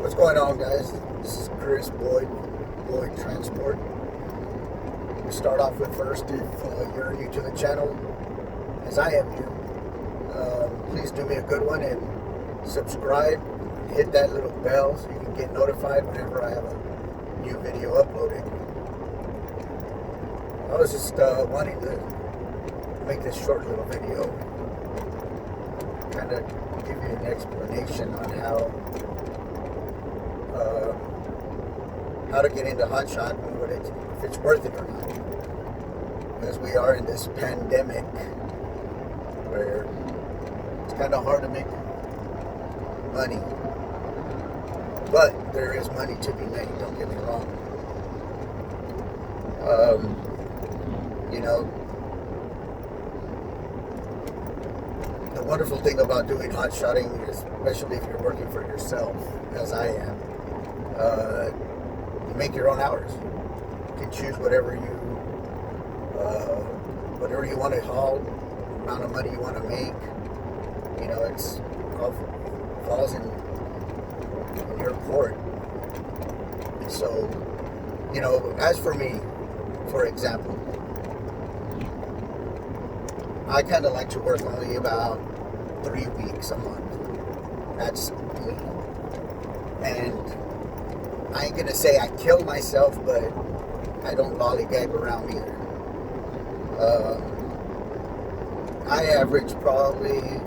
What's going on, guys? This is Chris Boyd Transport. We start off with first, if you're new to the channel, as I am new, please do me a good one and subscribe. Hit that little bell so you can get notified whenever I have a new video uploaded. I was just wanting to make this short little video, kind of give you an explanation on how to get into hotshot and if it's worth it or not. As we are in this pandemic where it's kind of hard to make money, but there is money to be made, don't get me wrong. The wonderful thing about doing hotshotting, especially if you're working for yourself, as I am, you make your own hours. You can choose whatever you want to haul, amount of money you want to make. It's all falls in your court. So, as for me, for example, I kind of like to work only about 3 weeks a month. That's me. And I ain't gonna say I kill myself, but I don't lollygag around either. I average probably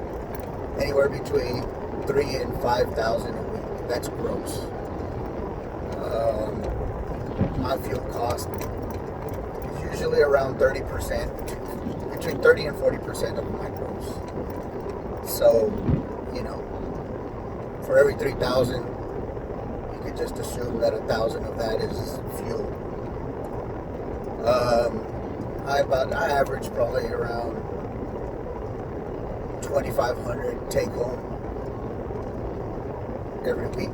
anywhere between 3,000 and 5,000 a week. That's gross. My fuel cost is usually around 30%, between 30 and 40% of my gross. So, for every 3,000, you could just assume that 1,000 of that is fuel. I average probably around 2,500 take home every week.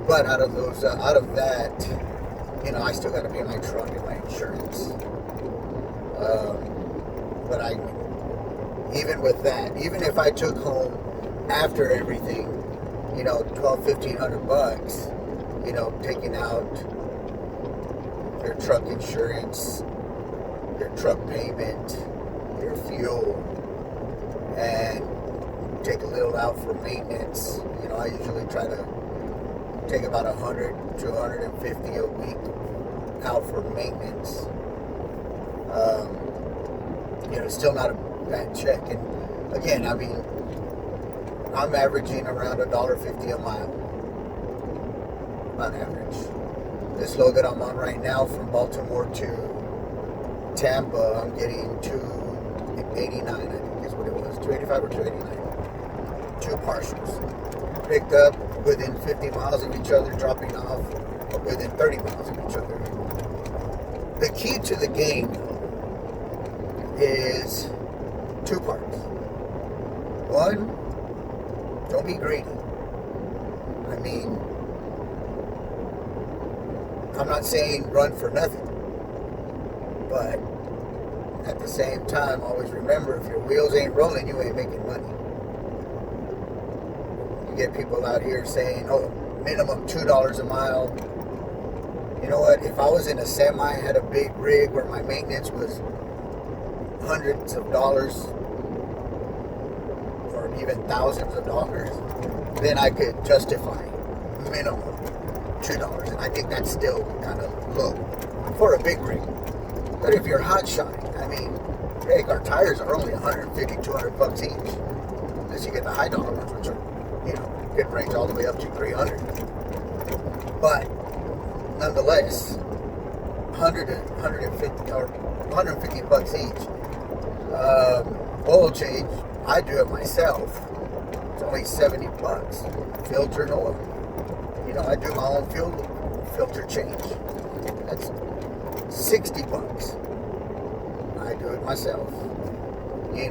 But out of that, I still got to pay my truck and my insurance. But even with that, even if I took home after everything, $1,200-1,500, taking out your truck insurance, your truck payment, your fuel, and take a little out for maintenance. I usually try to take about 100 to 150 a week out for maintenance. It's still not a bad check. And again, I'm averaging around $1.50 a mile on average. This load that I'm on right now from Baltimore to Tampa, I'm getting 289, I think is what it was, 285 or 289. Two partials. Picked up within 50 miles of each other, dropping off within 30 miles of each other. The key to the game is two parts. One, don't be greedy. I'm not saying run for nothing, but at the same time, always remember, if your wheels ain't rolling, you ain't making money. You get people out here saying, minimum $2 a mile. You know what? If I was in a semi, had a big rig where my maintenance was hundreds of dollars or even thousands of dollars, then I could justify minimum $2. And I think that's still kind of low for a big rig. But if you're hot shotting, heck, our tires are only $150, $200 each. Unless you get the high dollar ones, which are, could range all the way up to $300. But nonetheless, 100 to 150 or $150 each. Oil change, I do it myself. It's only $70. Filter and oil. I do my own filter change. That's $60. I do it myself. You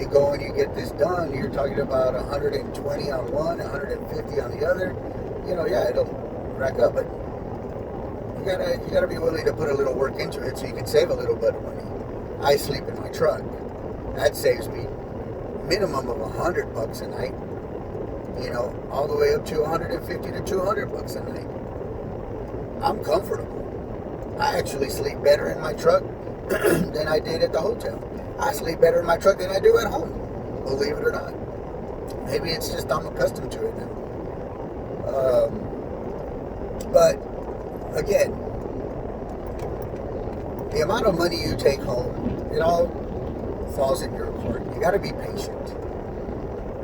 go and you get this done, you're talking about 120 on one, 150 on the other. It'll rack up, but you gotta be willing to put a little work into it so you can save a little bit of money. I sleep in my truck. That saves me minimum of $100 a night. all the way up to 150 to 200 bucks a night. I'm comfortable. I actually sleep better in my truck than I did at the hotel. I sleep better in my truck than I do at home, believe it or not. Maybe it's just I'm accustomed to it now. But again, the amount of money you take home, it all falls in your court. You got to be patient.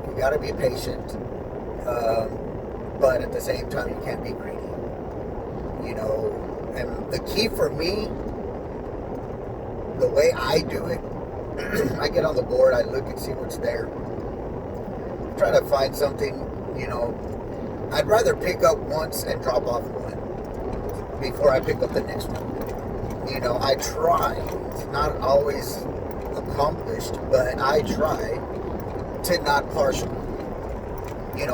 You got to be patient. But at the same time, you can't be greedy. And the key for me, the way I do it, I get on the board, I look and see what's there. Try to find something, I'd rather pick up once and drop off one before I pick up the next one. I try. It's not always accomplished, but I try to not partial.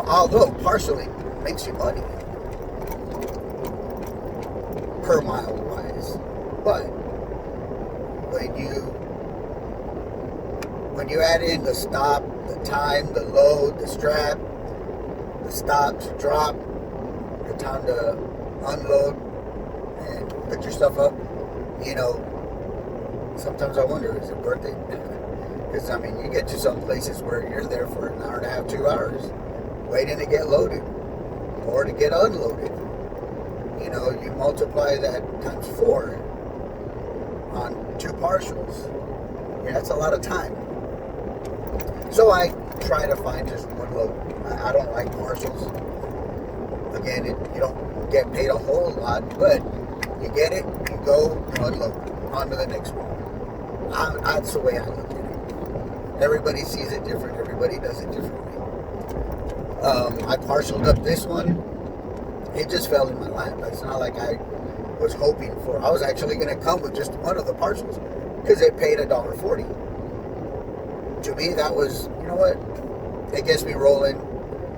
Although partially makes you money per mile wise, but when you add in the stop, the time, the load, the strap, the stop to drop, the time to unload and put your stuff up, sometimes I wonder, is it worth it? Because, you get to some places where you're there for an hour and a half, 2 hours, waiting to get loaded or to get unloaded. You multiply that times 4 on 2 partials. That's a lot of time. So I try to find just one load. I don't like partials. Again, you don't get paid a whole lot, but you get it, you go, you unload, on to the next one. That's the way I look at it. Everybody sees it different. Everybody does it differently. I partialed up this one. It just fell in my lap. It's not like I was hoping for. I was actually going to come with just one of the partials because it paid $1.40. To me, that was, it gets me rolling,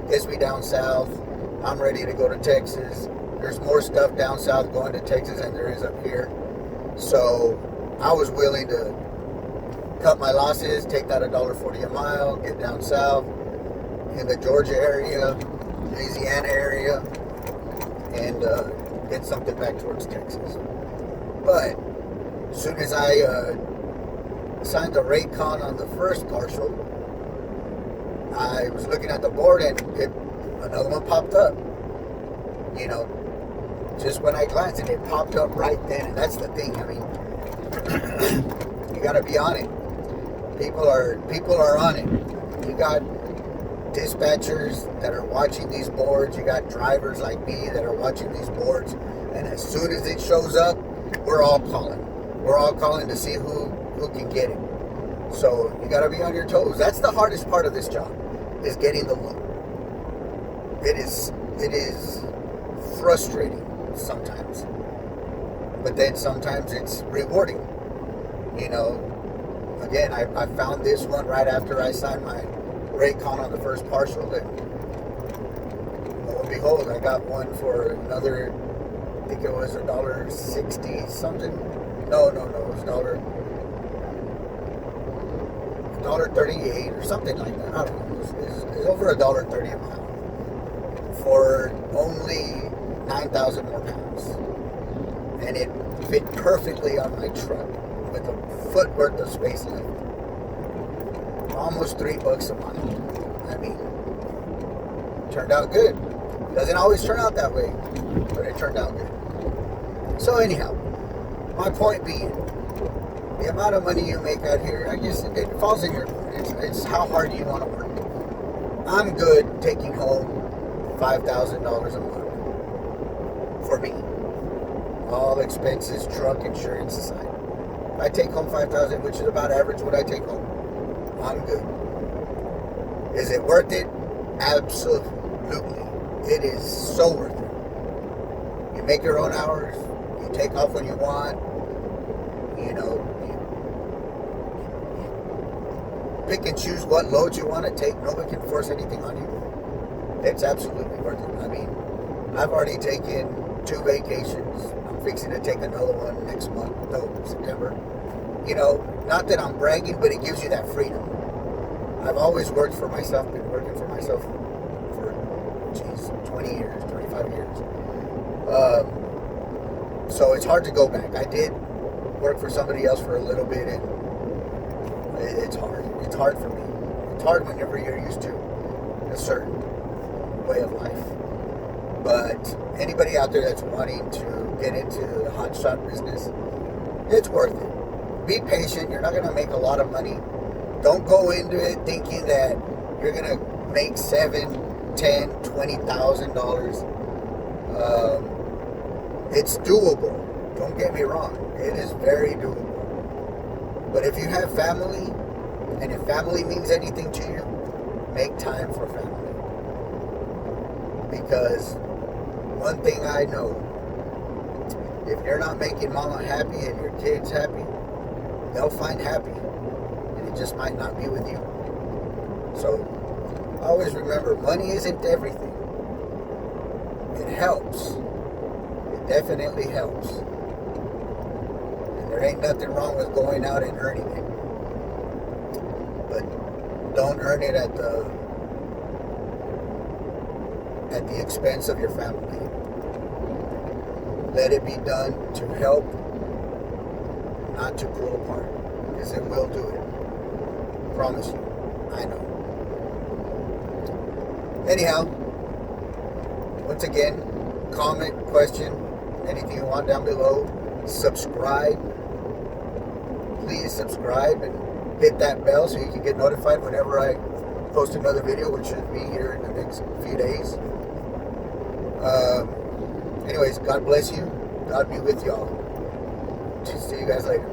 gets me down south. I'm ready to go to Texas. There's more stuff down south going to Texas than there is up here. So I was willing to cut my losses, take that $1.40 a mile, get down south in the Georgia area, Louisiana area, and get something back towards Texas. But as soon as I signed the rate con on the first partial, I was looking at the board and another one popped up. Just when I glanced and it popped up right then. And that's the thing. You got to be on it. People are on it. You got dispatchers that are watching these boards. You got drivers like me that are watching these boards. And as soon as it shows up, we're all calling. We're all calling to see who can get it. So you got to be on your toes. That's the hardest part of this job, is getting the load. It is frustrating sometimes, but then sometimes it's rewarding. Again, I found this one right after I signed my rate con on the first partial, and lo and behold, I got one for another, I think it was $1.60 something. No, it was $1.38 or something like that. I don't know. It's over $1.30 a mile for only 9,000 more pounds, and it fit perfectly on my truck with a foot worth of space left. Almost $3 a mile. Turned out good. Doesn't always turn out that way, but it turned out good. So anyhow, my point being, the amount of money you make out here, I guess it falls in your court. It's how hard you want to work. I'm good taking home $5,000 a month for me. All expenses, truck, insurance aside. If I take home $5,000, which is about average what I take home, I'm good. Is it worth it? Absolutely. It is so worth it. You make your own hours. You take off when you want. You pick and choose what loads you want to take. Nobody can force anything on you. It's absolutely worth it. I've already taken 2 vacations. I'm fixing to take another one next month, September. Not that I'm bragging, but it gives you that freedom. I've always worked for myself, been working for myself for geez, 20 years, 25 years. So it's hard to go back. I did work for somebody else for a little bit, and it's hard. It's hard for me. It's hard whenever you're used to a certain way of life. But anybody out there that's wanting to get into the hotshot business, it's worth it. Be patient. You're not going to make a lot of money. Don't go into it thinking that you're going to make $7,000, $10,000, $20,000. It's doable. Don't get me wrong. It is very doable. But if you have family, and if family means anything to you, make time for family. Because one thing I know, if you're not making mama happy and your kids happy, they'll find happy. And it just might not be with you. So always remember, money isn't everything. It helps. It definitely helps. And there ain't nothing wrong with going out and earning it. But don't earn it at the expense of your family. Let it be done to help, not to pull apart. Because it will do it. Promise you. I know. Anyhow, once again, comment, question, anything you want down below. Subscribe. Please subscribe and hit that bell so you can get notified whenever I post another video, which should be here in the next few days. Anyways, God bless you. God be with y'all. See you guys later.